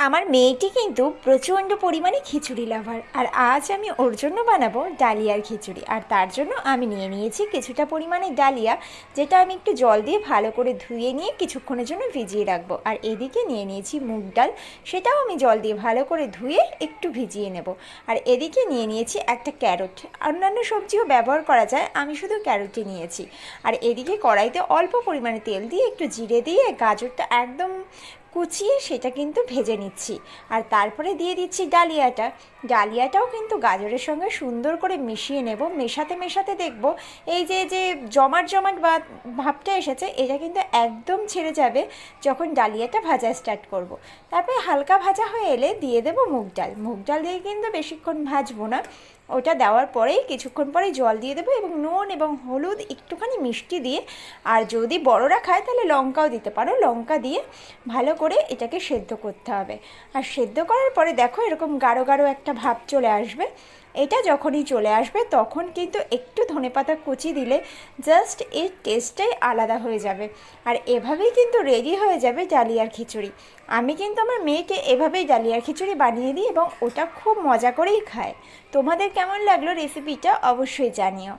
আমার মেয়েটি কিন্তু প্রচণ্ড পরিমাণে খিচুড়ি লাভার, আর আজ আমি ওর জন্য বানাবো ডালিয়ার খিচুড়ি। আর তার জন্য আমি নিয়ে নিয়েছি কিছুটা পরিমাণে ডালিয়া, যেটা আমি একটু জল দিয়ে ভালো করে ধুয়ে নিয়ে কিছুক্ষণের জন্য ভিজিয়ে রাখবো। আর এদিকে নিয়ে নিয়েছি মুগ ডাল, সেটাও আমি জল দিয়ে ভালো করে ধুয়ে একটু ভিজিয়ে নেব। আর এদিকে নিয়ে নিয়েছি একটা ক্যারট, অন্যান্য সবজিও ব্যবহার করা যায়, আমি শুধু ক্যারটই নিয়েছি। আর এদিকে কড়াইতে অল্প পরিমাণে তেল দিয়ে একটু জিরে দিয়ে গাজরটা একদম কুচিয়ে সেটা কিন্তু ভেজে নিচ্ছি। আর তারপরে দিয়ে দিচ্ছি ডালিয়াটাও কিন্তু গাজরের সঙ্গে সুন্দর করে মিশিয়ে নেব। মেশাতে মেশাতে দেখব এই যে যে জমাট জমাট বা ভাবটা এসেছে, এটা কিন্তু একদম ছেড়ে যাবে যখন ডালিয়াটা ভাজা স্টার্ট করব। তারপরে হালকা ভাজা হয়ে এলে দিয়ে দেবো মুগ ডাল দিয়ে কিন্তু বেশিক্ষণ ভাজবো না, ওটা দেওয়ার পরেই কিছুক্ষণ পরেই জল দিয়ে দেবো এবং নুন এবং হলুদ একটুখানি মিষ্টি দিয়ে, আর যদি বড়রা খায় তাহলে লঙ্কাও দিতে পারো, লঙ্কা দিয়ে ভালো করে এটাকে সেদ্ধ করতে হবে। আর সেদ্ধ করার পরে দেখো এরকম গাঢ় গাঢ় একটা ভাব চলে আসবে। এটা যখনই চলে আসবে তখন কিন্তু একটু ধনেপাতা কুচি দিলে জাস্ট এর টেস্টটাই আলাদা হয়ে যাবে। আর এভাবেই কিন্তু রেডি হয়ে যাবে ডালিয়ার খিচুড়ি। আমি কিন্তু আমার মেয়েকে এভাবেই ডালিয়ার খিচুড়ি বানিয়ে দিই এবং ওটা খুব মজা করেই খায়। তোমাদের কেমন লাগলো রেসিপিটা অবশ্যই জানিও।